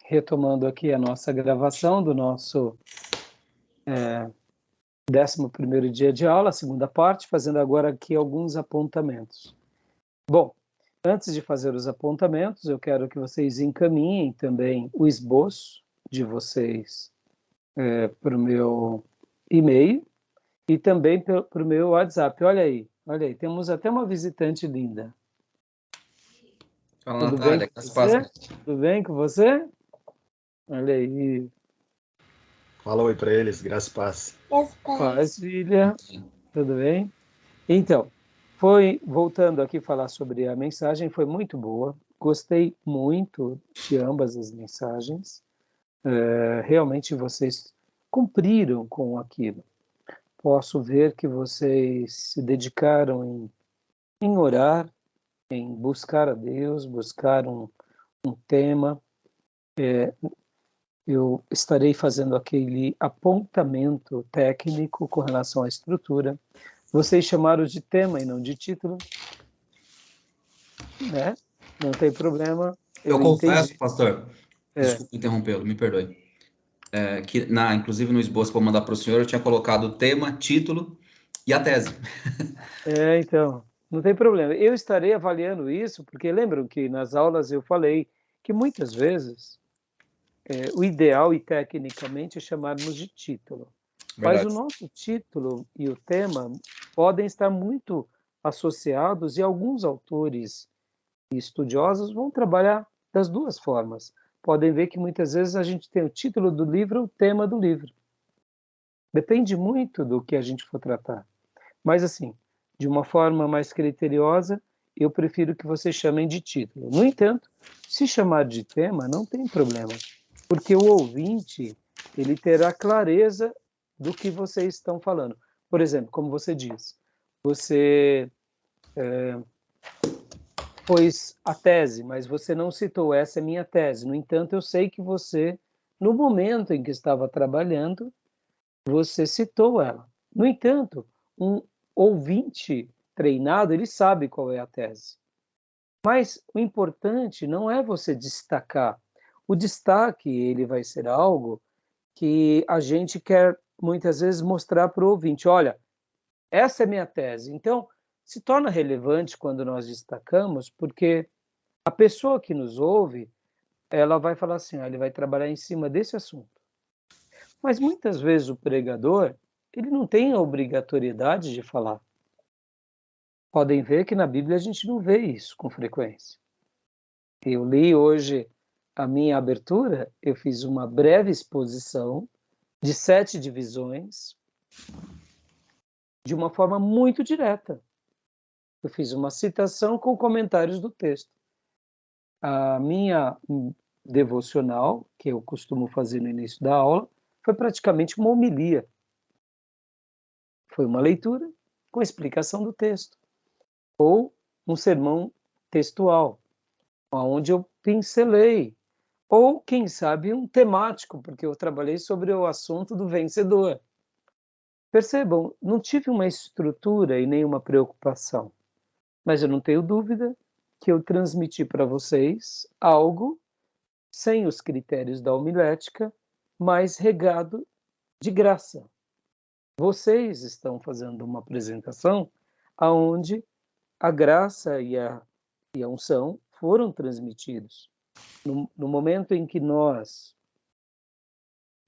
retomando aqui a nossa gravação do nosso 11º dia de aula, segunda parte, fazendo agora aqui alguns apontamentos. Bom, antes de fazer os apontamentos, eu quero que vocês encaminhem também o esboço de vocês para o meu e-mail e também para o meu WhatsApp. Olha aí, temos até uma visitante linda. Fala, Tudo Natália, bem com graças você? paz. Tudo bem com você? Olha aí. Fala oi para eles, graças e paz. Paz, filha. Tudo bem? Então, voltando aqui falar sobre a mensagem, foi muito boa. Gostei muito de ambas as mensagens. Realmente vocês cumpriram com aquilo. Posso ver que vocês se dedicaram em orar, em buscar a Deus, buscar um tema. Eu estarei fazendo aquele apontamento técnico com relação à estrutura. Vocês chamaram de tema e não de título, né? Não tem problema. Eu confesso, entendi. pastor, desculpe interrompê-lo, me perdoe. Que inclusive no esboço que eu vou mandar para o senhor, eu tinha colocado o tema, título e a tese. Então, não tem problema. Eu estarei avaliando isso, porque lembram que nas aulas eu falei que muitas vezes o ideal e tecnicamente é chamarmos de título. Mas Verdade. o nosso título e o tema podem estar muito associados e alguns autores e estudiosos vão trabalhar das duas formas. Podem ver que muitas vezes a gente tem o título do livro, o tema do livro. Depende muito do que a gente for tratar. Mas assim, de uma forma mais criteriosa, eu prefiro que vocês chamem de título. No entanto, se chamar de tema, não tem problema, porque o ouvinte, ele terá clareza do que vocês estão falando. Por exemplo, como você diz, você pôs a tese, mas você não citou, essa é minha tese. No entanto, eu sei que você, no momento em que estava trabalhando, você citou ela. No entanto, um ouvinte treinado, ele sabe qual é a tese. Mas o importante não é você destacar. O destaque, ele vai ser algo que a gente quer muitas vezes mostrar para o ouvinte. Olha, essa é minha tese. Então, se torna relevante quando nós destacamos, porque a pessoa que nos ouve, ela vai falar assim, ele vai trabalhar em cima desse assunto. Mas muitas vezes o pregador, ele não tem a obrigatoriedade de falar. Podem ver que na Bíblia a gente não vê isso com frequência. Eu li hoje a minha abertura, eu fiz uma breve exposição de 7 divisões, de uma forma muito direta. Eu fiz uma citação com comentários do texto. A minha devocional, que eu costumo fazer no início da aula, foi praticamente uma homilia. Foi uma leitura com explicação do texto. Ou um sermão textual, onde eu pincelei. Ou, quem sabe, um temático, porque eu trabalhei sobre o assunto do vencedor. Percebam, não tive uma estrutura e nenhuma preocupação, mas eu não tenho dúvida que eu transmiti para vocês algo sem os critérios da homilética, mas regado de graça. Vocês estão fazendo uma apresentação onde a graça e a unção foram transmitidos. No momento em que nós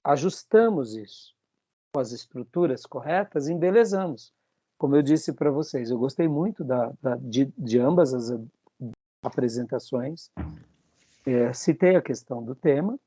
ajustamos isso com as estruturas corretas, embelezamos. Como eu disse para vocês, eu gostei muito de ambas as apresentações. Citei a questão do tema.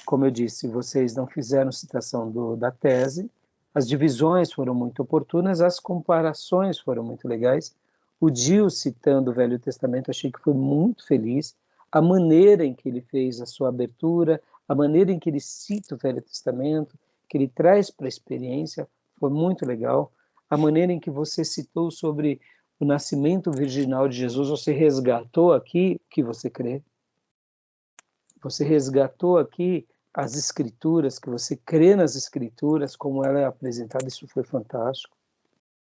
Como eu disse, vocês não fizeram citação da tese. As divisões foram muito oportunas, as comparações foram muito legais. O Gil citando o Velho Testamento, achei que foi muito feliz. A maneira em que ele fez a sua abertura, a maneira em que ele cita o Velho Testamento, que ele traz para a experiência, foi muito legal. A maneira em que você citou sobre o nascimento virginal de Jesus, você resgatou aqui o que você crê. Você resgatou aqui as escrituras, que você crê nas escrituras, como ela é apresentada, isso foi fantástico.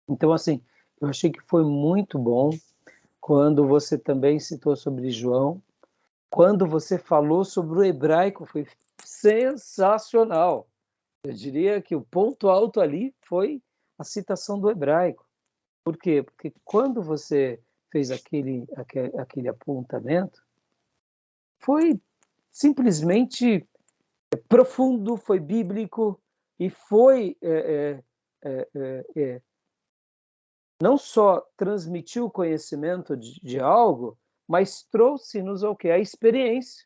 Então, assim, eu achei que foi muito bom quando você também citou sobre João, quando você falou sobre o hebraico, foi sensacional. Eu diria que o ponto alto ali foi a citação do hebraico. Por quê? Porque quando você fez aquele apontamento, foi simplesmente profundo, foi bíblico e foi não só transmitiu o conhecimento de algo, mas trouxe-nos o quê? A experiência.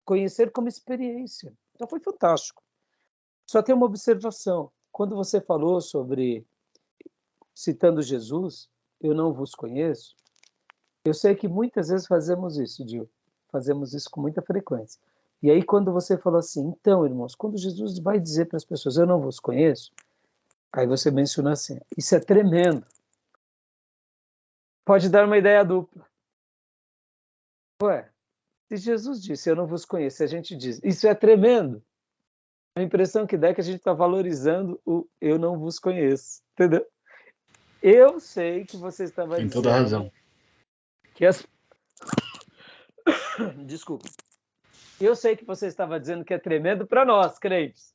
Conhecer como experiência. Então foi fantástico. Só tem uma observação. Quando você falou sobre, citando Jesus, eu não vos conheço, eu sei que muitas vezes fazemos isso, Dil. Fazemos isso com muita frequência. E aí quando você falou assim, então, irmãos, quando Jesus vai dizer para as pessoas, eu não vos conheço, aí você menciona assim, isso é tremendo. Pode dar uma ideia dupla. Ué, se Jesus disse, eu não vos conheço, a gente diz, isso é tremendo. A impressão que dá é que a gente está valorizando o eu não vos conheço, entendeu? Eu sei que você estava dizendo... Tem toda a razão. Que as... Desculpa. Eu sei que você estava dizendo que é tremendo para nós, crentes.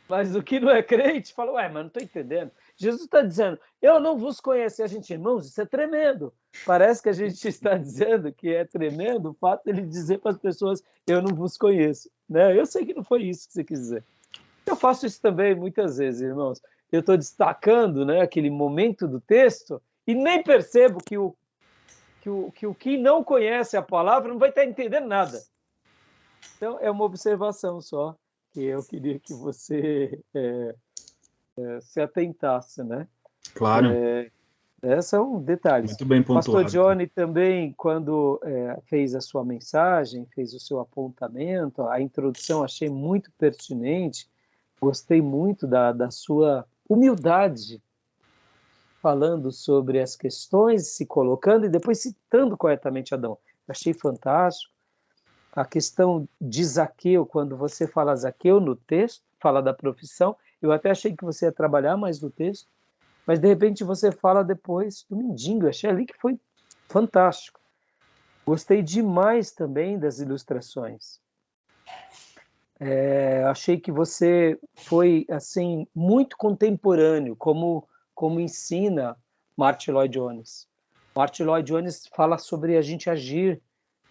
Mas o que não é crente, fala, ué, mas não estou entendendo. Jesus está dizendo, eu não vos conheço. E a gente, irmãos, isso é tremendo. Parece que a gente está dizendo que é tremendo o fato de ele dizer para as pessoas, eu não vos conheço. Né? Eu sei que não foi isso que você quis dizer. Eu faço isso também muitas vezes, irmãos. Eu estou destacando, né, aquele momento do texto e nem percebo que quem não conhece a palavra não vai estar entendendo nada. Então, é uma observação só que eu queria que você se atentasse, né? Claro. São detalhes. Muito bem pontuado. Pastor Johnny também, quando fez a sua mensagem, fez o seu apontamento, a introdução achei muito pertinente, gostei muito da sua humildade, falando sobre as questões, se colocando e depois citando corretamente Adão. Achei fantástico. A questão de Zaqueu, quando você fala Zaqueu no texto, fala da profissão, eu até achei que você ia trabalhar mais no texto, mas de repente você fala depois do mendigo, eu achei ali que foi fantástico. Gostei demais também das ilustrações. Achei que você foi assim muito contemporâneo, como ensina Martyn Lloyd-Jones. Martyn Lloyd-Jones fala sobre a gente agir,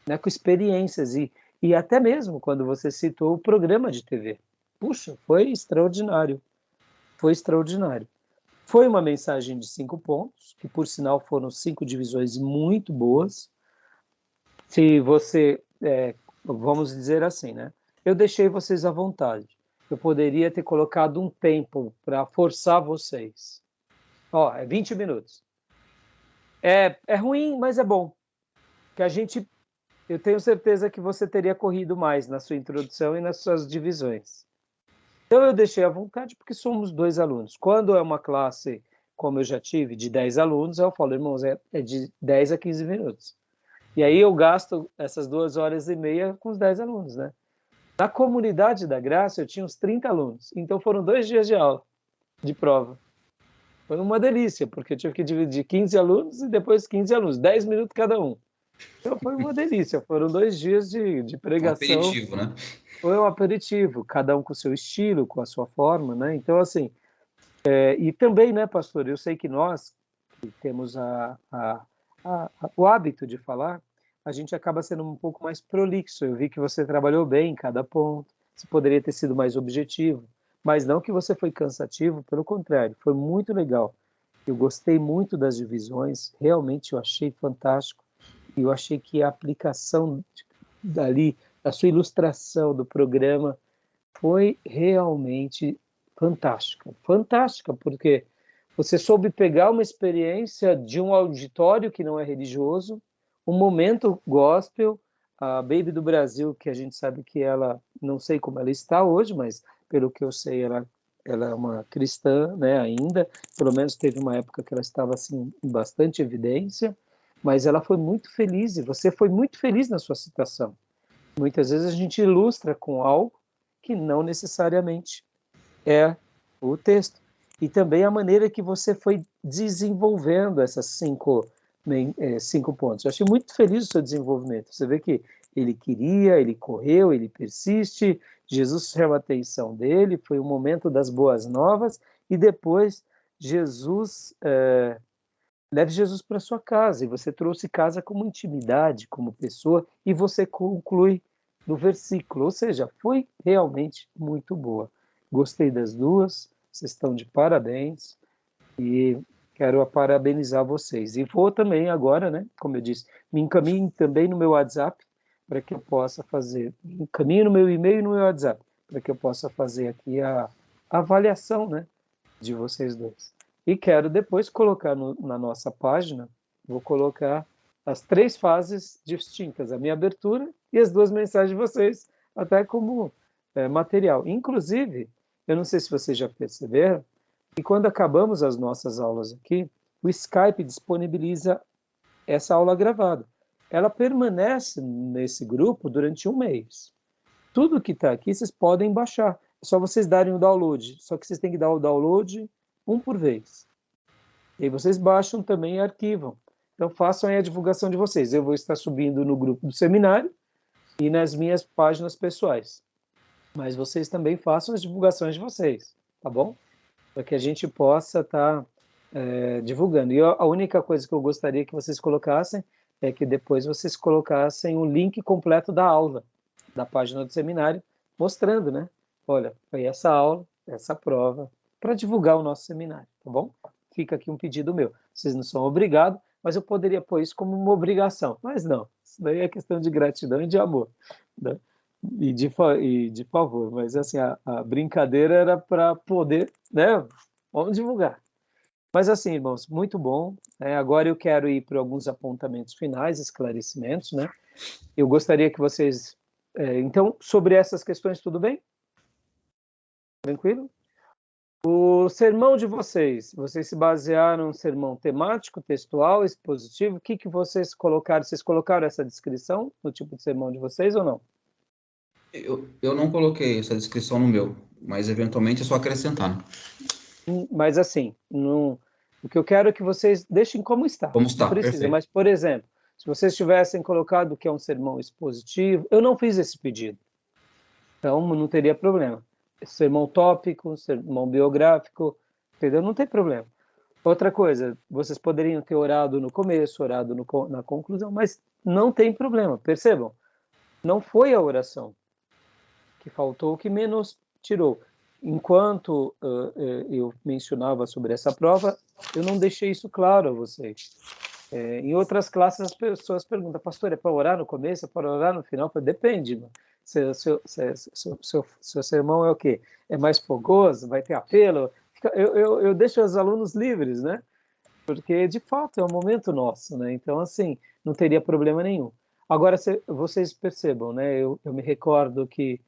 né, com experiências e até mesmo quando você citou o programa de TV. Puxa, foi extraordinário. Foi extraordinário. Foi uma mensagem de 5 pontos, que por sinal foram 5 divisões muito boas. Se você, vamos dizer assim, né? Eu deixei vocês à vontade. Eu poderia ter colocado um tempo para forçar vocês. É 20 minutos. É ruim, mas é bom. Que eu tenho certeza que você teria corrido mais na sua introdução e nas suas divisões. Então eu deixei à vontade porque somos 2 alunos. Quando é uma classe, como eu já tive, de 10 alunos, eu falo, irmãos, é de 10 a 15 minutos. E aí eu gasto essas 2 horas e meia com os 10 alunos, né? Na comunidade da Graça eu tinha uns 30 alunos. Então foram 2 dias de aula, de prova. Foi uma delícia, porque eu tive que dividir 15 alunos e depois 15 alunos, 10 minutos cada um. Então foi uma delícia, foram 2 dias de pregação. Um aperitivo, né? Foi um aperitivo, cada um com o seu estilo, com a sua forma, né? Então, assim, e também, né, pastor, eu sei que nós, que temos o hábito de falar, a gente acaba sendo um pouco mais prolixo. Eu vi que você trabalhou bem em cada ponto, você poderia ter sido mais objetivo, mas não que você foi cansativo, pelo contrário, foi muito legal. Eu gostei muito das divisões, realmente eu achei fantástico, e eu achei que a aplicação dali, a sua ilustração do programa foi realmente fantástica. Fantástica, porque você soube pegar uma experiência de um auditório que não é religioso, um momento gospel, a Baby do Brasil, que a gente sabe que ela, não sei como ela está hoje, mas pelo que eu sei, ela é uma cristã, né, ainda, pelo menos teve uma época que ela estava assim, em bastante evidência, mas ela foi muito feliz, e você foi muito feliz na sua citação. Muitas vezes a gente ilustra com algo que não necessariamente é o texto. E também a maneira que você foi desenvolvendo essas 5 5 pontos. Eu achei muito feliz o seu desenvolvimento. Você vê que ele queria, ele correu, ele persiste, Jesus chama a atenção dele, foi o momento das boas novas, e depois leve Jesus para sua casa, e você trouxe casa como intimidade, como pessoa, e você conclui no versículo, ou seja, foi realmente muito boa. Gostei das duas, vocês estão de parabéns, e quero parabenizar vocês. E vou também agora, né, como eu disse, me encaminhe também no meu WhatsApp, para que eu possa fazer, encaminhe no meu e-mail e no meu WhatsApp, para que eu possa fazer aqui a avaliação, né, de vocês dois. E quero depois colocar na nossa página, vou colocar as 3 fases distintas, a minha abertura e as 2 mensagens de vocês, até como material. Inclusive, eu não sei se vocês já perceberam, que quando acabamos as nossas aulas aqui, o Skype disponibiliza essa aula gravada. Ela permanece nesse grupo durante 1 mês. Tudo que está aqui vocês podem baixar. É só vocês darem o download. Só que vocês têm que dar o download 1 por vez. E aí vocês baixam também e arquivam. Então façam aí a divulgação de vocês. Eu vou estar subindo no grupo do seminário e nas minhas páginas pessoais. Mas vocês também façam as divulgações de vocês, tá bom? Para que a gente possa estar divulgando. E a única coisa que eu gostaria que vocês colocassem é que depois vocês colocassem o link completo da aula, da página do seminário, mostrando, né? Olha, foi essa aula, essa prova, para divulgar o nosso seminário, tá bom? Fica aqui um pedido meu. Vocês não são obrigados, mas eu poderia pôr isso como uma obrigação. Mas não, isso daí é questão de gratidão e de amor, né? E de favor. Mas assim, a brincadeira era para poder, né? Vamos divulgar. Mas assim, irmãos, muito bom. Agora eu quero ir para alguns apontamentos finais, esclarecimentos, né? Eu gostaria que vocês... então, sobre essas questões, tudo bem? Tranquilo? O sermão de vocês se basearam em sermão temático, textual, expositivo? O que vocês colocaram? Vocês colocaram essa descrição no tipo de sermão de vocês ou não? Eu não coloquei essa descrição no meu, mas eventualmente é só acrescentar. Mas assim, o que eu quero é que vocês deixem como está. Como está, não precisa, perfeito. mas, por exemplo, se vocês tivessem colocado que é um sermão expositivo, eu não fiz esse pedido. Então, não teria problema. Sermão tópico, sermão biográfico, entendeu? Não tem problema. Outra coisa, vocês poderiam ter orado no começo, orado na conclusão, mas não tem problema, percebam. Não foi a oração que faltou, que menos tirou. Enquanto eu mencionava sobre essa prova, eu não deixei isso claro a vocês. Em outras classes, as pessoas perguntam, pastor, é para orar no começo, é para orar no final? Depende, mano. Seu sermão é o quê? É mais fogoso? Vai ter apelo? Eu deixo os alunos livres, né? Porque, de fato, é um momento nosso, né? Então, assim, não teria problema nenhum. Agora, vocês percebam, né? Eu me recordo que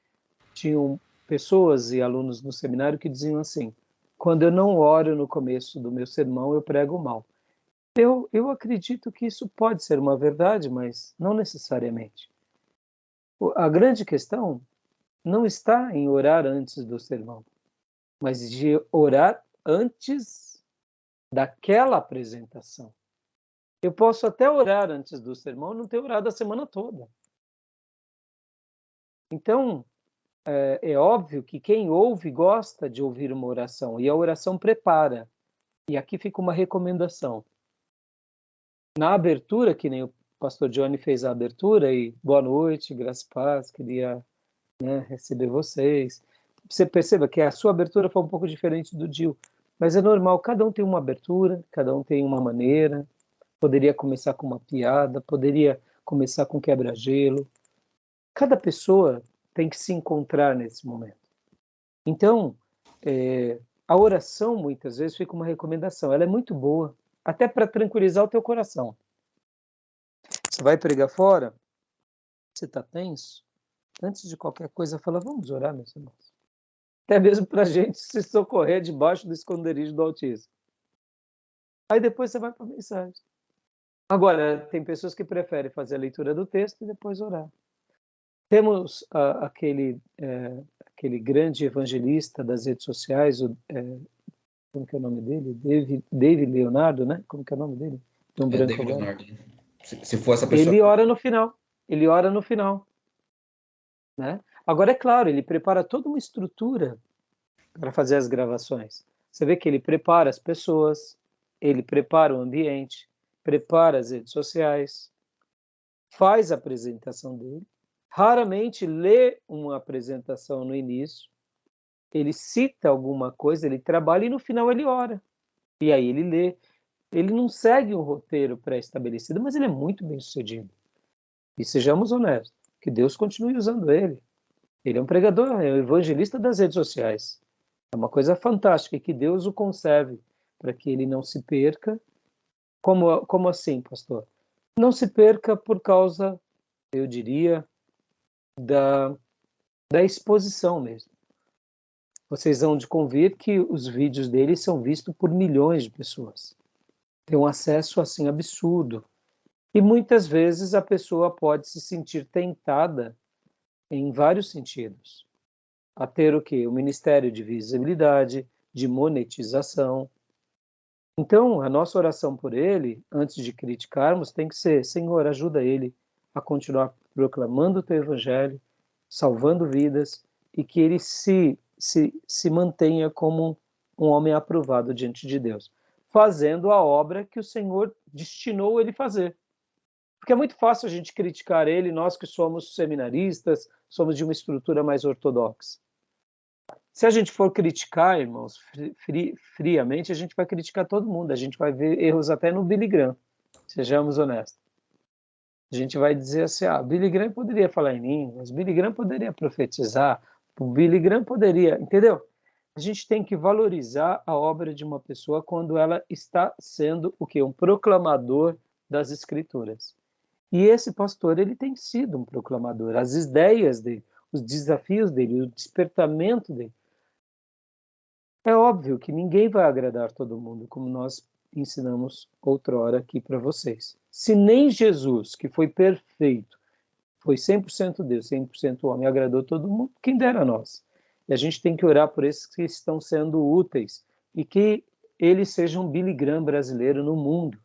tinham pessoas e alunos no seminário que diziam assim, quando eu não oro no começo do meu sermão, eu prego mal. Eu acredito que isso pode ser uma verdade, mas não necessariamente. A grande questão não está em orar antes do sermão, mas de orar antes daquela apresentação. Eu posso até orar antes do sermão e não ter orado a semana toda. Então, é óbvio que quem ouve gosta de ouvir uma oração, e a oração prepara. E aqui fica uma recomendação. Na abertura, que nem o pastor Johnny fez a abertura, e boa noite, graça e paz, queria receber vocês. Você perceba que a sua abertura foi um pouco diferente do Gil, mas é normal, cada um tem uma abertura, cada um tem uma maneira, poderia começar com uma piada, poderia começar com quebra-gelo. Cada pessoa tem que se encontrar nesse momento. Então, a oração, muitas vezes, fica uma recomendação. Ela é muito boa, até para tranquilizar o teu coração. Você vai pregar fora, você está tenso, antes de qualquer coisa, fala, vamos orar, meus irmãos. Até mesmo para a gente se socorrer debaixo do esconderijo do Altíssimo. Aí depois você vai para a mensagem. Agora, tem pessoas que preferem fazer a leitura do texto e depois orar. Temos aquele grande evangelista das redes sociais, como que é o nome dele? David Leonardo, né? Como que é o nome dele? um branco David agora. Leonardo. Se for essa pessoa... Ele ora no final, né? Agora, é claro, ele prepara toda uma estrutura para fazer as gravações. Você vê que ele prepara as pessoas, ele prepara o ambiente, prepara as redes sociais, faz a apresentação dele, raramente lê uma apresentação no início, ele cita alguma coisa, ele trabalha e no final ele ora. E aí ele lê. Ele não segue um roteiro pré-estabelecido, mas ele é muito bem sucedido. E sejamos honestos, que Deus continue usando ele. Ele é um pregador, é um evangelista das redes sociais. É uma coisa fantástica e que Deus o conserve para que ele não se perca. Como assim, pastor? Não se perca por causa, eu diria, da exposição mesmo. Vocês vão de convir que os vídeos dele são vistos por milhões de pessoas. Tem um acesso assim absurdo. E muitas vezes a pessoa pode se sentir tentada em vários sentidos. A ter o quê? O ministério de visibilidade, de monetização. Então, a nossa oração por ele, antes de criticarmos, tem que ser: Senhor, ajuda ele a continuar proclamando o teu evangelho, salvando vidas, e que ele se mantenha como um homem aprovado diante de Deus, fazendo a obra que o Senhor destinou ele fazer. Porque é muito fácil a gente criticar ele, nós que somos seminaristas, somos de uma estrutura mais ortodoxa. Se a gente for criticar, irmãos, friamente, a gente vai criticar todo mundo, a gente vai ver erros até no Billy Graham, sejamos honestos. A gente vai dizer assim, Billy Graham poderia falar em línguas, Billy Graham poderia profetizar, o Billy Graham poderia, entendeu? A gente tem que valorizar a obra de uma pessoa quando ela está sendo o quê? Um proclamador das Escrituras. E esse pastor, ele tem sido um proclamador. As ideias dele, os desafios dele, o despertamento dele. É óbvio que ninguém vai agradar todo mundo, como nós ensinamos outrora aqui para vocês. Se nem Jesus, que foi perfeito, foi 100% Deus, 100% homem, agradou todo mundo, quem dera a nós. E a gente tem que orar por esses que estão sendo úteis e que eles sejam um Billy Graham brasileiro no mundo,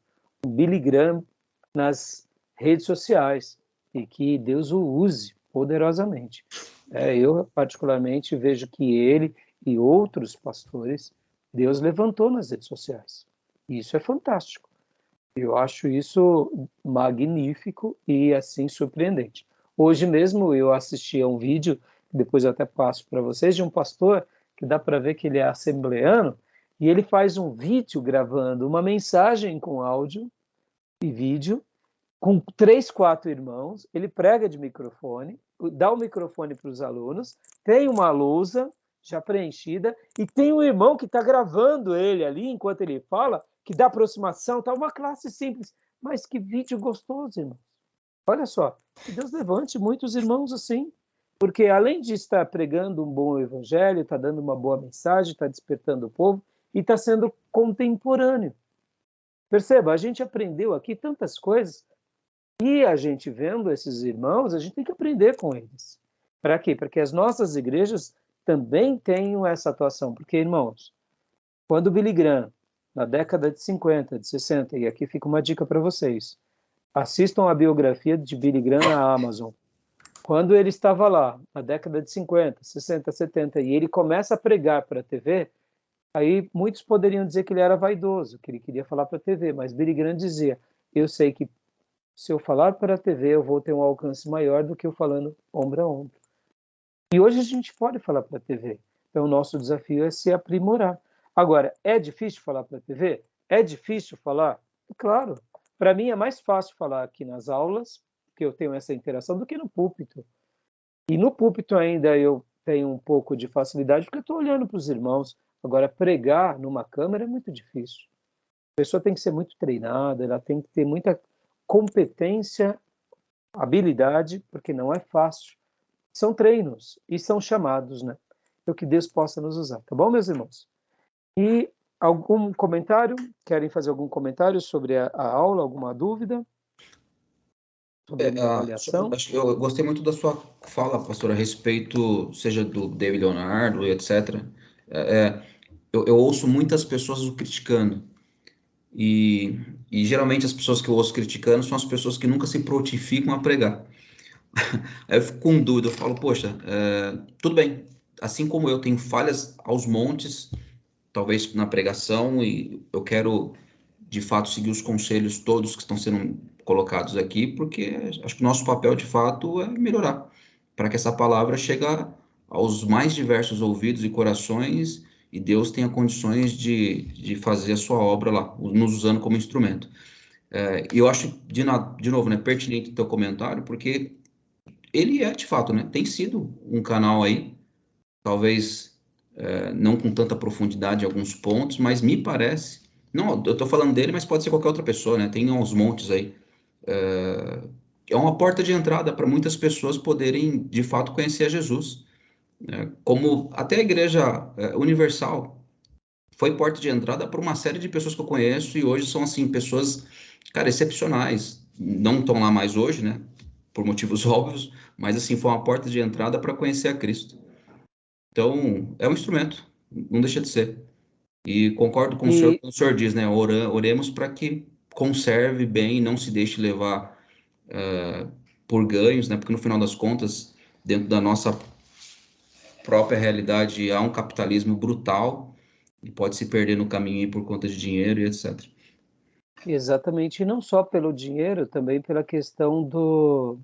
um Billy Graham nas redes sociais, e que Deus o use poderosamente. Eu, particularmente, vejo que ele e outros pastores, Deus levantou nas redes sociais. E isso é fantástico. Eu acho isso magnífico e, assim, surpreendente. Hoje mesmo eu assisti a um vídeo, depois eu até passo para vocês, de um pastor que dá para ver que ele é assembleano, e ele faz um vídeo gravando uma mensagem com áudio e vídeo, com 3, 4 irmãos, ele prega de microfone, dá o microfone para os alunos, tem uma lousa já preenchida, e tem um irmão que está gravando ele ali, enquanto ele fala, que dá aproximação, tá uma classe simples, mas que vídeo gostoso, irmão. Olha só, que Deus levante muitos irmãos assim, porque além de estar pregando um bom evangelho, está dando uma boa mensagem, está despertando o povo, e está sendo contemporâneo. Perceba, a gente aprendeu aqui tantas coisas, e a gente vendo esses irmãos, a gente tem que aprender com eles. Para quê? Para que as nossas igrejas também tenham essa atuação. Porque, irmãos, quando o Billy Graham, na década de 50, de 60, e aqui fica uma dica para vocês, assistam a biografia de Billy Graham na Amazon. Quando ele estava lá, na década de 50, 60, 70, e ele começa a pregar para a TV, aí muitos poderiam dizer que ele era vaidoso, que ele queria falar para a TV, mas Billy Graham dizia: eu sei que se eu falar para a TV, eu vou ter um alcance maior do que eu falando ombro a ombro. E hoje a gente pode falar para a TV. Então, o nosso desafio é se aprimorar. Agora, é difícil falar para a TV? É difícil falar? Claro. Para mim é mais fácil falar aqui nas aulas, porque eu tenho essa interação, do que no púlpito. E no púlpito ainda eu tenho um pouco de facilidade, porque eu estou olhando para os irmãos. Agora, pregar numa câmera é muito difícil. A pessoa tem que ser muito treinada, ela tem que ter muita competência, habilidade, porque não é fácil. São treinos e são chamados, né? Então que Deus possa nos usar, tá bom, meus irmãos? E algum comentário? Querem fazer algum comentário sobre a aula? Alguma dúvida? Sobre a minha avaliação? Eu gostei muito da sua fala, pastor, a respeito, seja do David Leonardo, etc. Eu ouço muitas pessoas o criticando. E E geralmente as pessoas que eu ouço criticando são as pessoas que nunca se prontificam a pregar. Aí eu fico com dúvida, eu falo, poxa, tudo bem, assim como eu tenho falhas aos montes, talvez na pregação, e eu quero de fato seguir os conselhos todos que estão sendo colocados aqui, porque acho que o nosso papel de fato é melhorar, para que essa palavra chegue aos mais diversos ouvidos e corações, e Deus tenha condições de fazer a sua obra lá, nos usando como instrumento. E eu acho, de novo, né, pertinente o teu comentário, porque ele de fato, né, tem sido um canal aí, talvez não com tanta profundidade em alguns pontos, mas me parece, não, eu estou falando dele, mas pode ser qualquer outra pessoa, né, tem uns montes aí, é uma porta de entrada para muitas pessoas poderem, de fato, conhecer a Jesus, né, como até a Igreja Universal foi porta de entrada para uma série de pessoas que eu conheço, e hoje são, assim, pessoas, cara, excepcionais, não estão lá mais hoje, né, por motivos óbvios, mas, assim, foi uma porta de entrada para conhecer a Cristo. Então, é um instrumento, não deixa de ser. E concordo com o senhor, quando o senhor diz, né? Oremos para que conserve bem e não se deixe levar por ganhos, né? Porque no final das contas, dentro da nossa própria realidade, há um capitalismo brutal e pode se perder no caminho aí por conta de dinheiro e etc. Exatamente, e não só pelo dinheiro, também pela questão do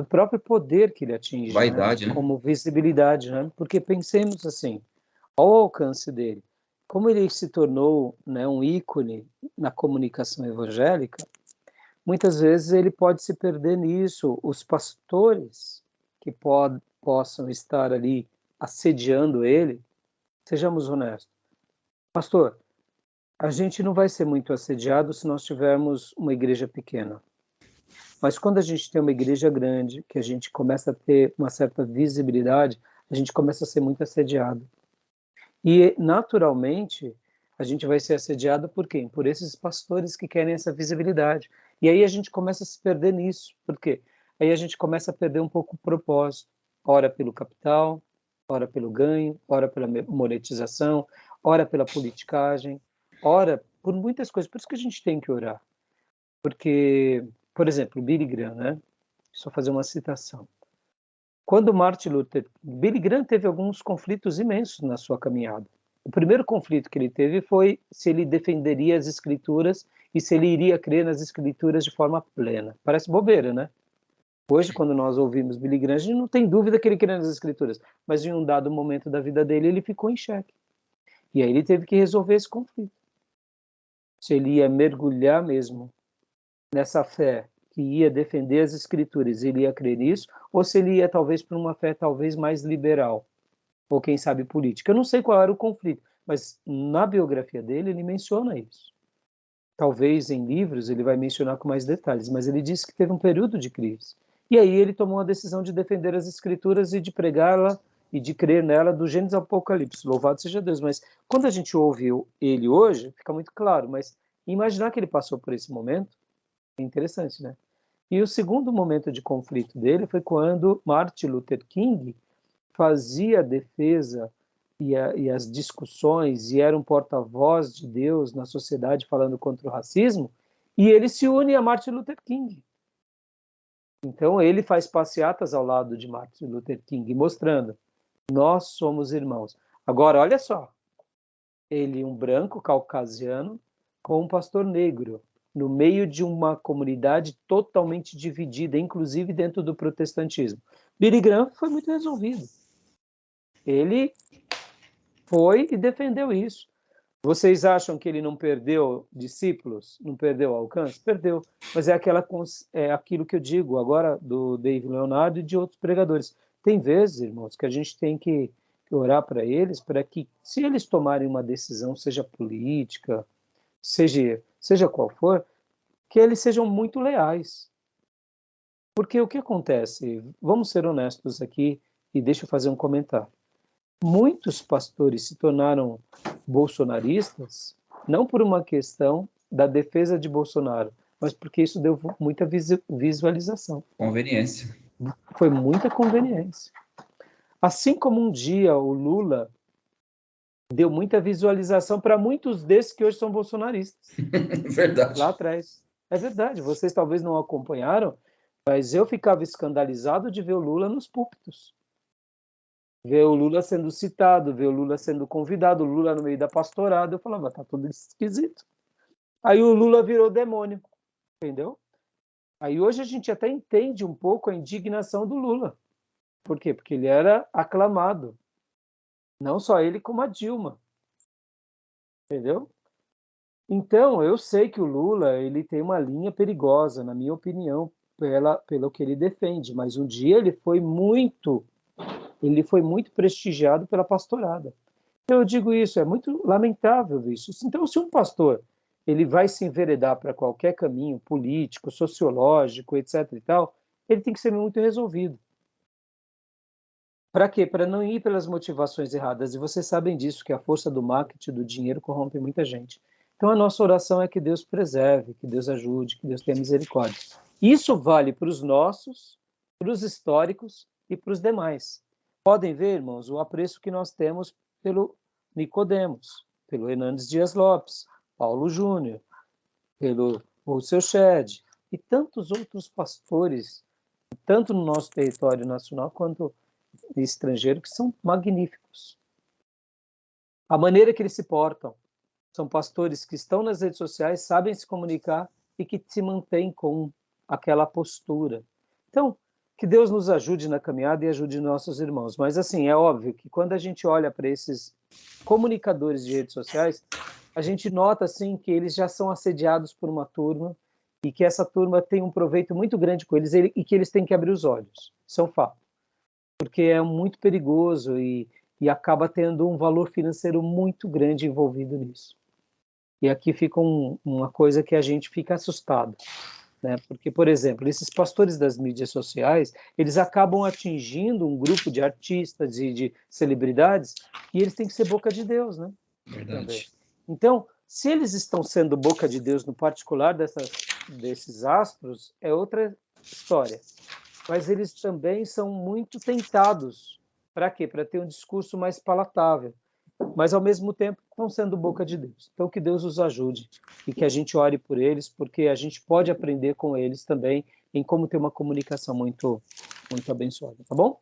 próprio poder que ele atinge, né? Vaidade, né? Como visibilidade, né? Porque pensemos assim, ao alcance dele, como ele se tornou, né, um ícone na comunicação evangélica, muitas vezes ele pode se perder nisso. Os pastores que possam estar ali assediando ele, sejamos honestos. Pastor, a gente não vai ser muito assediado se nós tivermos uma igreja pequena. Mas quando a gente tem uma igreja grande, que a gente começa a ter uma certa visibilidade, a gente começa a ser muito assediado. E, naturalmente, a gente vai ser assediado por quem? Por esses pastores que querem essa visibilidade. E aí a gente começa a se perder nisso. Por quê? Aí a gente começa a perder um pouco o propósito. Ora pelo capital, ora pelo ganho, ora pela monetização, ora pela politicagem, ora por muitas coisas. Por isso que a gente tem que orar. Porque, por exemplo, Billy Graham, né? Só fazer uma citação. Quando Billy Graham teve alguns conflitos imensos na sua caminhada. O primeiro conflito que ele teve foi se ele defenderia as escrituras e se ele iria crer nas escrituras de forma plena. Parece bobeira, né? Hoje, quando nós ouvimos Billy Graham, a gente não tem dúvida que ele crê nas escrituras, mas em um dado momento da vida dele, ele ficou em xeque. E aí ele teve que resolver esse conflito. Se ele ia mergulhar mesmo nessa fé que ia defender as escrituras, ele ia crer nisso, ou se ele ia talvez para uma fé talvez mais liberal, ou quem sabe política. Eu não sei qual era o conflito, mas na biografia dele ele menciona isso. Talvez em livros ele vai mencionar com mais detalhes, mas ele disse que teve um período de crise. E aí ele tomou a decisão de defender as escrituras e de pregá-la e de crer nela do Gênesis ao Apocalipse. Louvado seja Deus. Mas quando a gente ouve ele hoje, fica muito claro, mas imaginar que ele passou por esse momento é interessante, né? E o segundo momento de conflito dele foi quando Martin Luther King fazia a defesa e as discussões e era um porta-voz de Deus na sociedade falando contra o racismo, e ele se une a Martin Luther King. Então ele faz passeatas ao lado de Martin Luther King, mostrando, nós somos irmãos. Agora, olha só, ele, um branco caucasiano, com um pastor negro, no meio de uma comunidade totalmente dividida, inclusive dentro do protestantismo. Billy Graham foi muito resolvido. Ele foi e defendeu isso. Vocês acham que ele não perdeu discípulos? Não perdeu alcance? Perdeu. Mas é aquilo que eu digo agora do Dave Leonardo e de outros pregadores. Tem vezes, irmãos, que a gente tem que orar para eles, para que, se eles tomarem uma decisão, seja política, seja qual for, que eles sejam muito leais. Porque o que acontece? Vamos ser honestos aqui e deixa eu fazer um comentário. Muitos pastores se tornaram bolsonaristas não por uma questão da defesa de Bolsonaro, mas porque isso deu muita visualização. Conveniência. Foi muita conveniência. Assim como um dia o Lula deu muita visualização para muitos desses que hoje são bolsonaristas. Verdade. Lá atrás. É verdade, vocês talvez não acompanharam, mas eu ficava escandalizado de ver o Lula nos púlpitos. Ver o Lula sendo citado, ver o Lula sendo convidado, o Lula no meio da pastorada. Eu falava, tá tudo esquisito. Aí o Lula virou demônio, entendeu? Aí hoje a gente até entende um pouco a indignação do Lula. Por quê? Porque ele era aclamado. Não só ele, como a Dilma. Entendeu? Então, eu sei que o Lula ele tem uma linha perigosa, na minha opinião, pelo que ele defende, mas um dia ele foi muito prestigiado pela pastorada. Então, eu digo isso, é muito lamentável isso. Então, se um pastor ele vai se enveredar para qualquer caminho político, sociológico, etc. e tal, ele tem que ser muito resolvido. Para quê? Para não ir pelas motivações erradas. E vocês sabem disso, que a força do marketing, do dinheiro, corrompe muita gente. Então, a nossa oração é que Deus preserve, que Deus ajude, que Deus tenha misericórdia. Isso vale para os nossos, para os históricos e para os demais. Podem ver, irmãos, o apreço que nós temos pelo Nicodemos, pelo Hernandes Dias Lopes, Paulo Júnior, pelo Rousseau Shedd e tantos outros pastores, tanto no nosso território nacional quanto estrangeiro, que são magníficos. A maneira que eles se portam. São pastores que estão nas redes sociais, sabem se comunicar e que se mantêm com aquela postura. Então, que Deus nos ajude na caminhada e ajude nossos irmãos. Mas, assim, é óbvio que quando a gente olha para esses comunicadores de redes sociais, a gente nota, assim, que eles já são assediados por uma turma e que essa turma tem um proveito muito grande com eles e que eles têm que abrir os olhos. Isso é um fato. Porque é muito perigoso e acaba tendo um valor financeiro muito grande envolvido nisso. E aqui fica uma coisa que a gente fica assustado, né? Porque, por exemplo, esses pastores das mídias sociais, eles acabam atingindo um grupo de artistas e de celebridades e eles têm que ser boca de Deus, né? Verdade. Também. Então, se eles estão sendo boca de Deus no particular desses astros, é outra história. Mas eles também são muito tentados. Para quê? Para ter um discurso mais palatável. Mas, ao mesmo tempo, estão sendo boca de Deus. Então, que Deus os ajude e que a gente ore por eles, porque a gente pode aprender com eles também em como ter uma comunicação muito, muito abençoada, tá bom?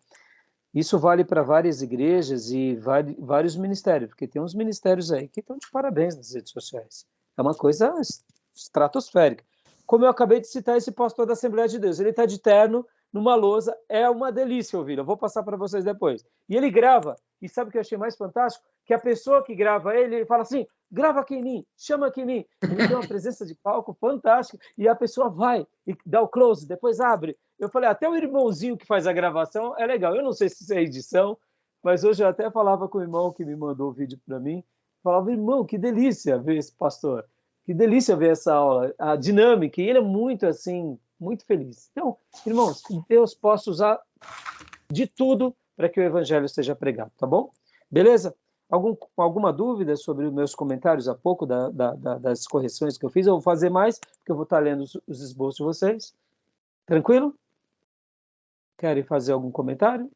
Isso vale para várias igrejas e vários ministérios, porque tem uns ministérios aí que estão de parabéns nas redes sociais. É uma coisa estratosférica. Como eu acabei de citar esse pastor da Assembleia de Deus, ele está de terno, numa lousa, é uma delícia ouvir, eu vou passar para vocês depois. E ele grava, e sabe o que eu achei mais fantástico? Que a pessoa que grava ele fala assim, grava aqui em mim, chama aqui em mim. Ele tem uma presença de palco fantástica, e a pessoa vai e dá o close, depois abre. Eu falei, até o irmãozinho que faz a gravação é legal. Eu não sei se isso é edição, mas hoje eu até falava com o irmão que me mandou o vídeo para mim, falava, irmão, que delícia ver esse pastor, que delícia ver essa aula, a dinâmica, e ele é muito assim, muito feliz. Então, irmãos, que Deus possa usar de tudo para que o evangelho seja pregado, tá bom? Beleza? Alguma dúvida sobre os meus comentários há pouco, das correções que eu fiz? Eu vou fazer mais, porque eu vou estar lendo os esboços de vocês. Tranquilo? Querem fazer algum comentário?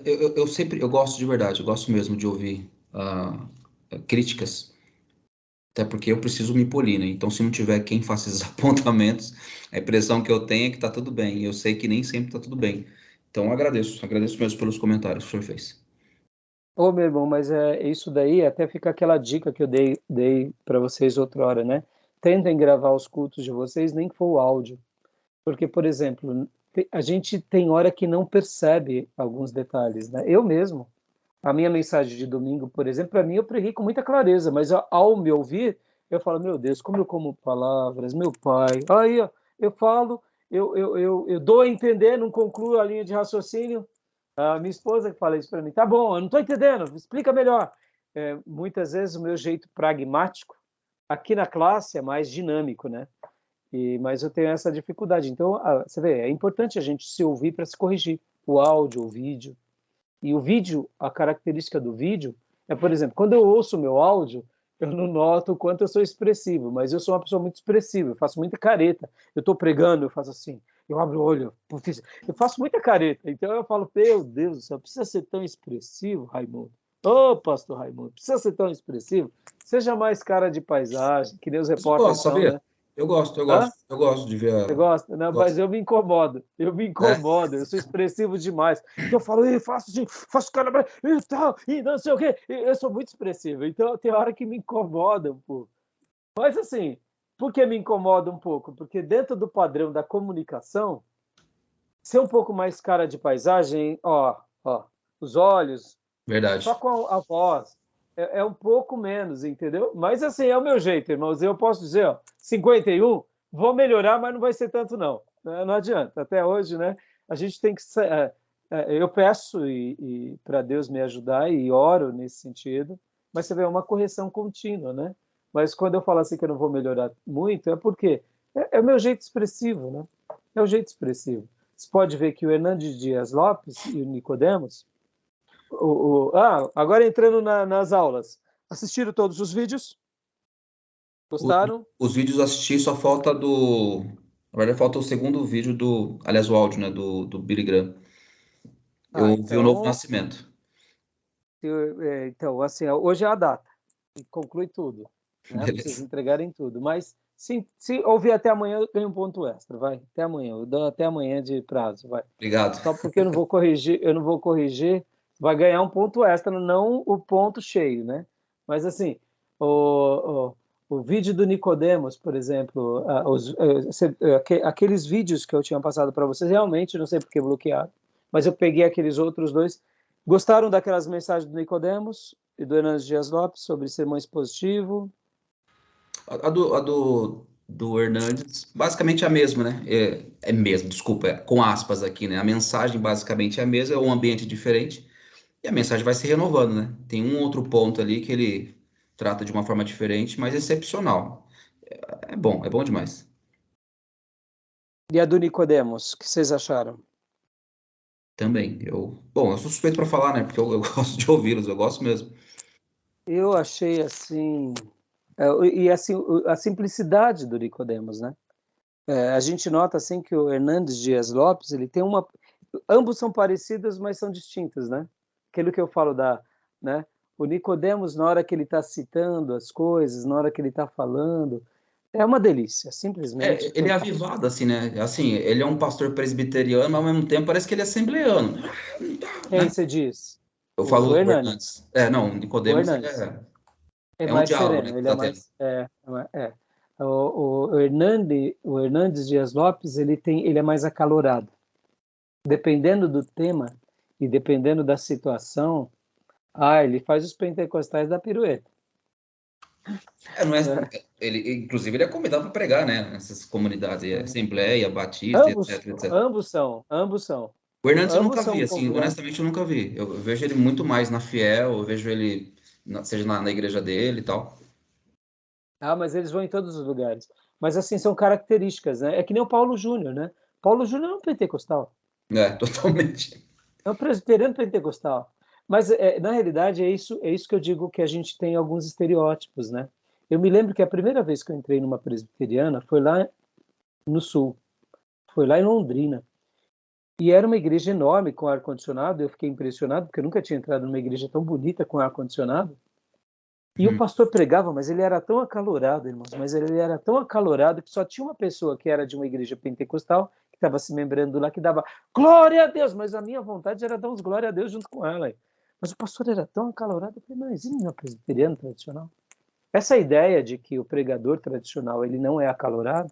Eu gosto de verdade, eu gosto mesmo de ouvir críticas, até porque eu preciso me polir, né? Então, se não tiver quem faça esses apontamentos, a impressão que eu tenho é que está tudo bem, e eu sei que nem sempre está tudo bem. Então, agradeço mesmo pelos comentários que o senhor fez. Ô, meu irmão, mas isso daí até fica aquela dica que eu dei para vocês outra hora, né? Tentem gravar os cultos de vocês, nem que for o áudio. Porque, por exemplo, a gente tem hora que não percebe alguns detalhes, né? Eu mesmo, a minha mensagem de domingo, por exemplo, para mim eu preguei com muita clareza, mas ao me ouvir, eu falo, meu Deus, como eu como palavras, meu pai. Aí, ó, eu falo, eu dou a entender, não concluo a linha de raciocínio. A minha esposa que fala isso para mim, tá bom, eu não estou entendendo, explica melhor. Muitas vezes o meu jeito pragmático, aqui na classe é mais dinâmico, né? Mas eu tenho essa dificuldade. Então, você vê, é importante a gente se ouvir para se corrigir. O áudio, o vídeo. E o vídeo, a característica do vídeo é, por exemplo, quando eu ouço o meu áudio, eu não noto o quanto eu sou expressivo, mas eu sou uma pessoa muito expressiva, eu faço muita careta. Eu estou pregando, eu faço assim, eu abro o olho, eu faço muita careta. Então eu falo, meu Deus do céu, precisa ser tão expressivo, Raimundo? Ô, pastor Raimundo, precisa ser tão expressivo? Seja mais cara de paisagem, que nem os Mas eu repórteres gosto, são, sabia? né? Eu gosto, eu Hã? gosto. Eu gosto de ver Você gosta? Não, mas gosto. eu me incomodo. Eu me É, incomodo. Eu sou expressivo demais. Que eu falo, faço assim, faço cara e tal, e não sei o quê. Eu sou muito expressivo. Então tem hora que me incomoda um pouco. Mas assim, por que me incomoda um pouco? Porque dentro do padrão da comunicação, ser um pouco mais cara de paisagem, ó, os olhos, só verdade. com a voz, é um pouco menos, entendeu? Mas assim, é o meu jeito, irmãos. Eu posso dizer, ó, 51, vou melhorar, mas não vai ser tanto não. Não adianta. Até hoje, né? A gente tem que... eu peço para Deus me ajudar e oro nesse sentido, mas você vê, é uma correção contínua, né? Mas quando eu falo assim que eu não vou melhorar muito, é porque é o meu jeito expressivo, né? É o jeito expressivo. Você pode ver que o Hernandes Dias Lopes e o Nicodemos, agora entrando nas aulas. Assistiram todos os vídeos? O- Gostaram? os vídeos eu assisti, só falta do. Na verdade, falta o segundo vídeo do. Aliás, o áudio, né? Do Billy Graham. Eu vi o Novo Então, Nascimento. então, assim, hoje é a data. E conclui tudo. Né, para vocês Beleza. entregarem tudo. Mas se ouvir até amanhã, eu ganho um ponto extra, vai. Até amanhã. Eu dou até amanhã de prazo, vai. Obrigado. Só porque eu não vou corrigir, vai ganhar um ponto extra, não o ponto cheio, né? Mas assim, o vídeo do Nicodemos, por exemplo, aqueles vídeos que eu tinha passado para vocês, realmente não sei por que bloquearam, mas eu peguei aqueles outros dois. Gostaram daquelas mensagens do Nicodemos e do Hernandes Dias Lopes sobre sermão expositivo? Do Hernandes, basicamente é a mesma, né? É mesmo, desculpa, com aspas aqui, né? A mensagem basicamente é a mesma, é um ambiente diferente e a mensagem vai se renovando, né? Tem um outro ponto ali que ele trata de uma forma diferente, mas excepcional. É bom demais. E a do Nicodemos, o que vocês acharam? Também. Eu sou suspeito para falar, né? Porque eu gosto de ouvi-los, eu gosto mesmo. Eu achei assim, e assim, a simplicidade do Nicodemos, né? A gente nota assim que o Hernandes Dias Lopes, ele tem ambos são parecidos, mas são distintos, né? Aquilo que eu falo né? O Nicodemos, na hora que ele está citando as coisas, na hora que ele está falando, é uma delícia, simplesmente Ele é fantástico. avivado, assim, né? Assim, ele é um pastor presbiteriano, mas ao mesmo tempo parece que ele é assembleano, Quem né? você diz? Eu O falo do Hernandes. Hernandes. Não, o O Nicodemos, Hernandes. É é um mais diálogo, né, sereno, que ele é tá tendo. mais. O Hernandes Dias Lopes, ele é mais acalorado. Dependendo do tema e dependendo da situação, ele faz os pentecostais da pirueta. Não é, Né? inclusive, ele é convidado para pregar, né? Nessas comunidades, Assembleia, Batista, Ambos, etc, etc. ambos são, ambos são. O Hernandes eu Ambos nunca vi, são assim, convidados. honestamente eu nunca vi. Eu vejo ele muito mais na Fiel, eu vejo ele, seja na igreja dele e tal. Mas eles vão em todos os lugares. Mas assim, são características, né? É que nem o Paulo Júnior, né? Paulo Júnior é um pentecostal. Totalmente. É um presbiteriano pentecostal. Mas, na realidade, é isso que eu digo que a gente tem alguns estereótipos, né? Eu me lembro que a primeira vez que eu entrei numa presbiteriana foi lá no Sul, foi lá em Londrina. E era uma igreja enorme, com ar-condicionado. Eu fiquei impressionado, porque eu nunca tinha entrado numa igreja tão bonita com ar-condicionado. E o Hum. pastor pregava, mas ele era tão acalorado, irmãos, mas ele era tão acalorado que só tinha uma pessoa que era de uma igreja pentecostal, que estava se membrando lá, que dava glória a Deus, mas a minha vontade era dar uns glória a Deus junto com ela. Mas o pastor era tão acalorado, eu falei, mas ele não é presbiteriano tradicional? Essa ideia de que o pregador tradicional ele não é acalorado,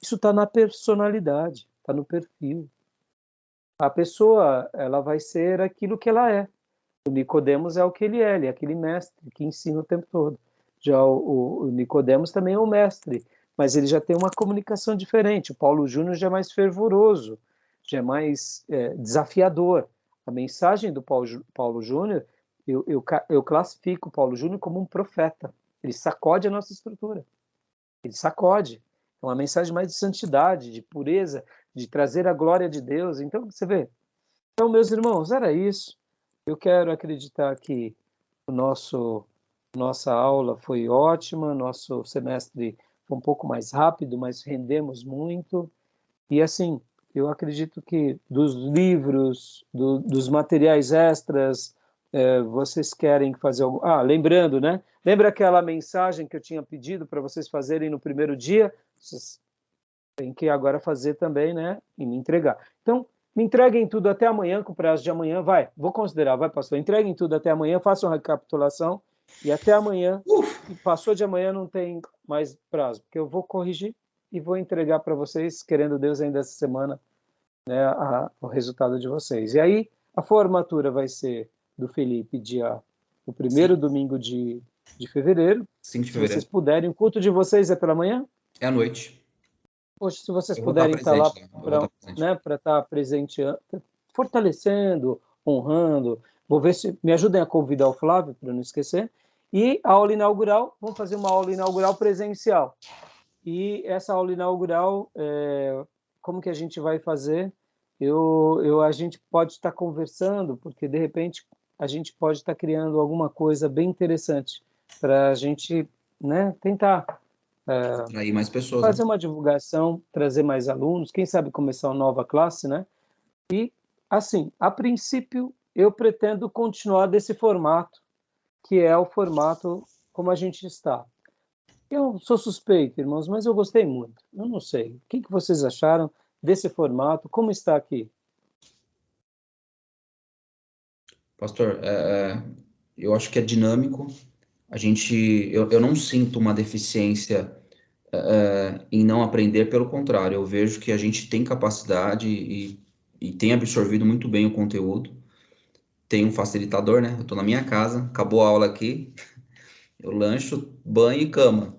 isso está na personalidade, está no perfil. A pessoa ela vai ser aquilo que ela é. O Nicodemos é o que ele é aquele mestre que ensina o tempo todo. Já o Nicodemos também é um mestre, mas ele já tem uma comunicação diferente. O Paulo Júnior já é mais fervoroso, já é mais desafiador. A mensagem do Paulo Júnior, eu classifico o Paulo Júnior como um profeta. Ele sacode a nossa estrutura. Ele sacode. É uma mensagem mais de santidade, de pureza, de trazer a glória de Deus. Então, você vê. Então, meus irmãos, era isso. Eu quero acreditar que nossa aula foi ótima, nosso semestre foi um pouco mais rápido, mas rendemos muito. E assim, eu acredito que dos livros, dos materiais extras, vocês querem fazer algo... lembrando, né? Lembra aquela mensagem que eu tinha pedido para vocês fazerem no primeiro dia? Vocês têm que agora fazer também, né? E me entregar. Então, me entreguem tudo até amanhã, com o prazo de amanhã. Vou considerar, pastor. Entreguem tudo até amanhã, façam uma recapitulação. E até amanhã, e passou de amanhã, não tem mais prazo, porque eu vou corrigir e vou entregar para vocês, querendo Deus, ainda essa semana, né, o resultado de vocês. E aí, a formatura vai ser do Felipe o primeiro domingo de fevereiro. 5 de Se fevereiro. vocês puderem, o culto de vocês é pela manhã? É à noite. Poxa, se vocês Eu puderem estar lá presente. para estar presente, fortalecendo, honrando, vou ver se me ajudem a convidar o Flávio, para não esquecer. E a aula inaugural, vamos fazer uma aula inaugural presencial. E essa aula inaugural, como que a gente vai fazer? A gente pode estar conversando, porque de repente a gente pode estar criando alguma coisa bem interessante para a gente, né, tentar atrair mais pessoas, fazer né? uma divulgação, trazer mais alunos, quem sabe começar uma nova classe, né? E, assim, a princípio, eu pretendo continuar desse formato, que é o formato como a gente está. Eu sou suspeito, irmãos, mas eu gostei muito. Eu não sei. O que vocês acharam desse formato? Como está aqui? Pastor, eu acho que é dinâmico. Eu não sinto uma deficiência em não aprender, pelo contrário, eu vejo que a gente tem capacidade e tem absorvido muito bem o conteúdo. Tem um facilitador, né? Eu estou na minha casa, acabou a aula aqui, eu lancho, banho e cama.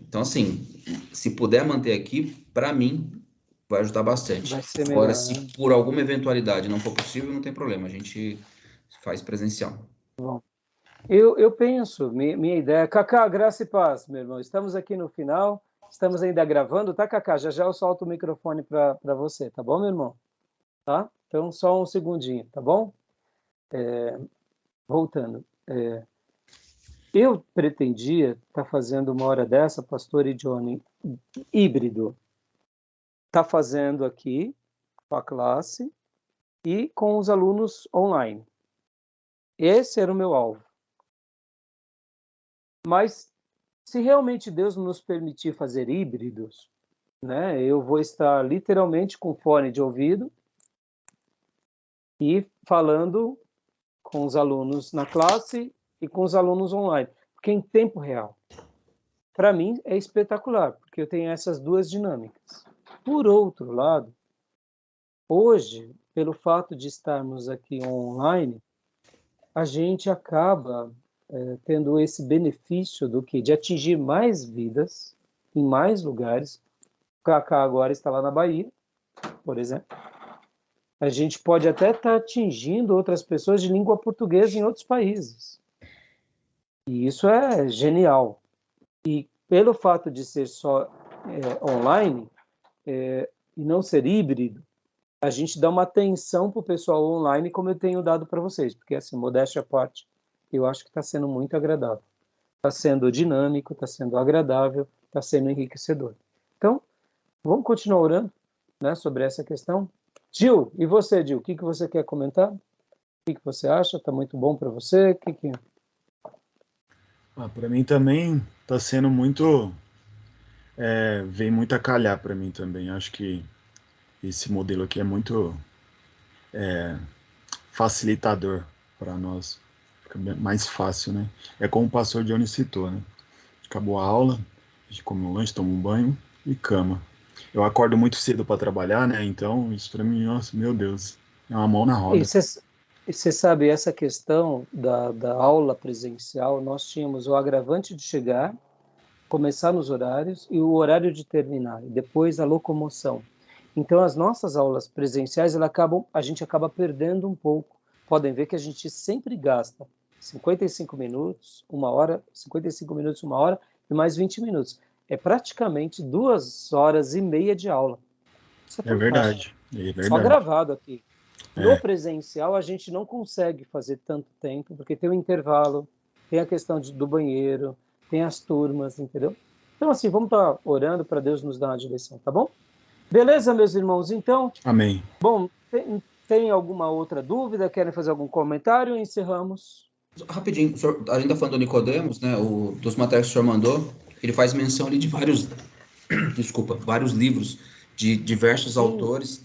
Então, assim, se puder manter aqui, para mim, vai ajudar bastante. Vai ser Agora, melhor, se né? por alguma eventualidade não for possível, não tem problema, a gente faz presencial. Bom, eu penso, minha ideia... Cacá, graça e paz, meu irmão. Estamos aqui no final, estamos ainda gravando, tá, Cacá? Já já eu solto o microfone para você, tá bom, meu irmão? Tá? Então, só um segundinho, tá bom? Voltando. Eu pretendia estar fazendo uma hora dessa, pastor e Johnny, híbrido. Está fazendo aqui com a classe e com os alunos online. Esse era o meu alvo. Mas se realmente Deus nos permitir fazer híbridos, né, eu vou estar literalmente com fone de ouvido e falando com os alunos na classe e com os alunos online, porque em tempo real. Para mim é espetacular, porque eu tenho essas duas dinâmicas. Por outro lado, hoje, pelo fato de estarmos aqui online, a gente acaba tendo esse benefício de atingir mais vidas em mais lugares. O Cacá agora está lá na Bahia, por exemplo. A gente pode até estar atingindo outras pessoas de língua portuguesa em outros países. E isso é genial. E pelo fato de ser só online e não ser híbrido, a gente dá uma atenção para o pessoal online, como eu tenho dado para vocês, porque, assim, modéstia à parte, eu acho que está sendo muito agradável. Está sendo dinâmico, está sendo agradável, está sendo enriquecedor. Então, vamos continuar orando, né, sobre essa questão. Gil, e você, Gil, o que você quer comentar? O que você acha? Está muito bom para você? Para mim também está sendo muito... vem muito a calhar para mim também. Acho que esse modelo aqui é muito facilitador para nós. Fica mais fácil, né? É como o pastor Johnny citou, né? Acabou a aula, a gente come um lanche, toma um banho e cama. Eu acordo muito cedo para trabalhar, né? Então, isso para mim, nossa, meu Deus, é uma mão na roda. E você sabe, essa questão da aula presencial, nós tínhamos o agravante de chegar, começar nos horários e o horário de terminar, e depois a locomoção. Então, as nossas aulas presenciais, a gente acaba perdendo um pouco. Podem ver que a gente sempre gasta 55 minutos, 1 hora, 55 minutos, 1 hora e mais 20 minutos. É praticamente 2h30 de aula. Isso é verdade. É verdade. Só gravado aqui. No presencial, a gente não consegue fazer tanto tempo, porque tem o intervalo, tem a questão do banheiro, tem as turmas, entendeu? Então, assim, vamos estar orando para Deus nos dar uma direção, tá bom? Beleza, meus irmãos? Então, amém. Bom, tem alguma outra dúvida? Querem fazer algum comentário? Encerramos. Rapidinho, senhor, a gente está falando do Nicodemos, né? Dos materiais que o senhor mandou, ele faz menção ali de vários livros de diversos autores,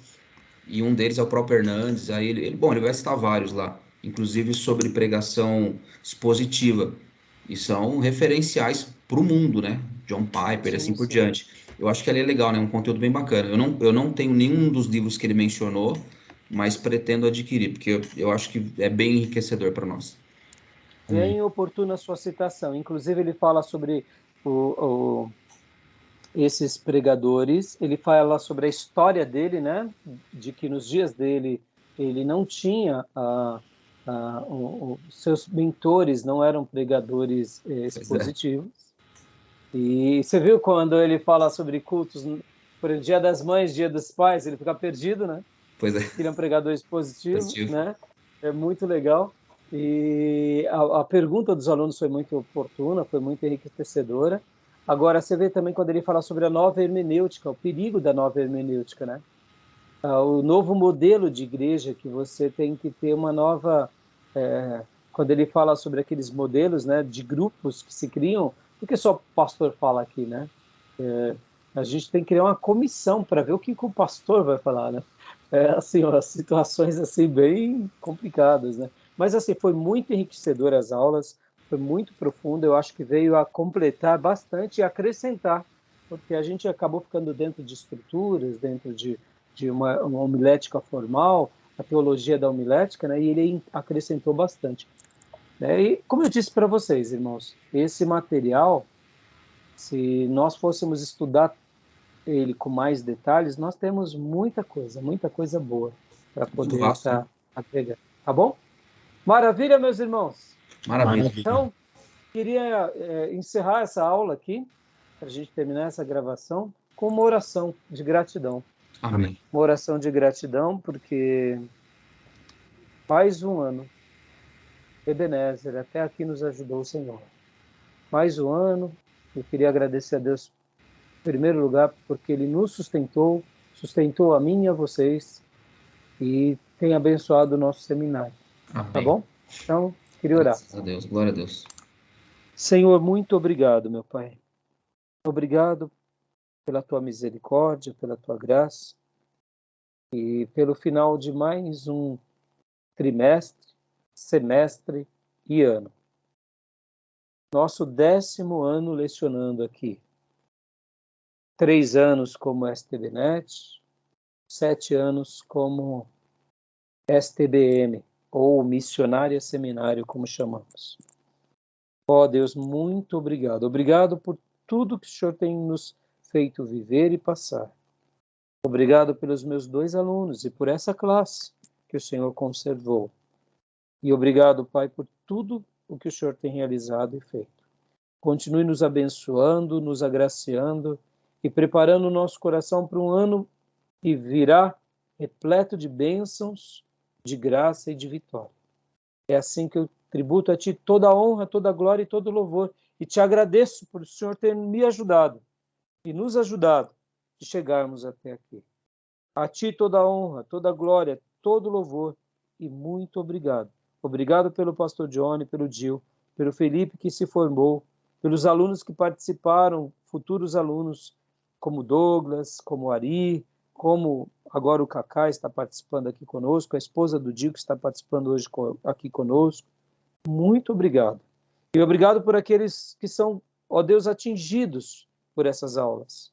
e um deles é o próprio Hernandes. Aí ele vai citar vários lá, inclusive sobre pregação expositiva, e são referenciais para o mundo, né? John Piper e assim por diante. Eu acho que ali é legal, né? Um conteúdo bem bacana. Eu não tenho nenhum dos livros que ele mencionou, mas pretendo adquirir, porque eu acho que é bem enriquecedor para nós. Bem oportuna a sua citação. Inclusive, ele fala sobre esses pregadores, ele fala sobre a história dele, né? De que nos dias dele ele não tinha seus mentores não eram pregadores expositivos. E você viu quando ele fala sobre cultos, por exemplo, Dia das Mães, Dia dos Pais, ele fica perdido, né? Pois é. Ele é um pregador expositivo, né? É muito legal. E a pergunta dos alunos foi muito oportuna, foi muito enriquecedora. Agora, você vê também quando ele fala sobre a nova hermenêutica, o perigo da nova hermenêutica, né? O novo modelo de igreja que você tem que ter uma nova... quando ele fala sobre aqueles modelos, né, de grupos que se criam, porque só o pastor fala aqui, né? A gente tem que criar uma comissão para ver o que o pastor vai falar, né? Assim, as situações assim bem complicadas, né? Mas assim, foi muito enriquecedora as aulas, foi muito profunda, eu acho que veio a completar bastante e acrescentar, porque a gente acabou ficando dentro de estruturas, dentro de uma homilética formal, a teologia da homilética, né? E ele acrescentou bastante. E como eu disse para vocês, irmãos, esse material, se nós fôssemos estudar ele com mais detalhes, nós temos muita coisa boa para poder estar agregando. Tá bom? Maravilha, meus irmãos? Maravilha. Então, queria encerrar essa aula aqui, para a gente terminar essa gravação, com uma oração de gratidão. Amém. Uma oração de gratidão, porque mais um ano, Ebenezer, até aqui nos ajudou o Senhor. Mais um ano, eu queria agradecer a Deus, em primeiro lugar, porque Ele nos sustentou a mim e a vocês, e tem abençoado o nosso seminário. Amém. Tá bom? Então, queria orar. Graças a Deus, glória a Deus. Senhor, muito obrigado, meu Pai. Obrigado pela Tua misericórdia, pela Tua graça, e pelo final de mais um trimestre, semestre e ano. Nosso 10º ano lecionando aqui. 3 anos como STBnet, 7 anos como STBM, ou Missionária Seminário, como chamamos. Ó Deus, muito obrigado. Obrigado por tudo que o Senhor tem nos feito viver e passar. Obrigado pelos meus 2 alunos e por essa classe que o Senhor conservou. E obrigado, Pai, por tudo o que o Senhor tem realizado e feito. Continue nos abençoando, nos agraciando e preparando o nosso coração para um ano que virá repleto de bênçãos, de graça e de vitória. É assim que eu tributo a Ti toda a honra, toda a glória e todo o louvor. E Te agradeço por o Senhor ter me ajudado e nos ajudado de chegarmos até aqui. A Ti toda a honra, toda a glória, todo o louvor e muito obrigado. Obrigado pelo pastor Johnny, pelo Gil, pelo Felipe que se formou, pelos alunos que participaram, futuros alunos, como Douglas, como Ari, como agora o Cacá está participando aqui conosco, a esposa do Gil que está participando hoje aqui conosco. Muito obrigado. E obrigado por aqueles que são, ó Deus, atingidos por essas aulas.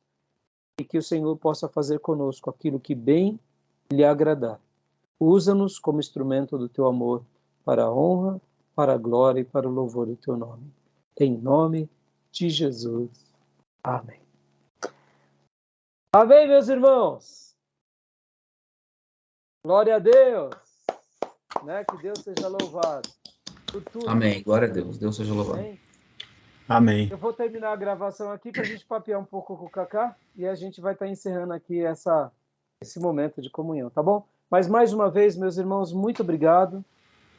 E que o Senhor possa fazer conosco aquilo que bem lhe agradar. Usa-nos como instrumento do Teu amor para a honra, para a glória e para o louvor do Teu nome. Em nome de Jesus. Amém. Amém, meus irmãos. Glória a Deus. Né? Que Deus seja louvado por tudo. Amém. Glória a Deus. Deus seja louvado. Amém. Amém. Eu vou terminar a gravação aqui para a gente papear um pouco com o Cacá e a gente vai estar encerrando aqui esse momento de comunhão, tá bom? Mas mais uma vez, meus irmãos, muito obrigado.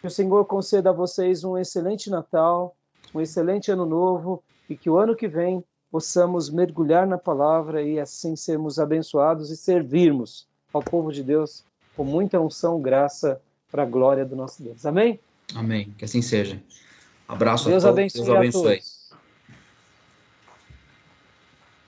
Que o Senhor conceda a vocês um excelente Natal, um excelente Ano Novo e que o ano que vem possamos mergulhar na palavra e assim sermos abençoados e servirmos ao povo de Deus com muita unção, graça, para a glória do nosso Deus. Amém? Amém. Que assim seja. Abraço Deus a todos. abençoe Deus abençoe. a todos.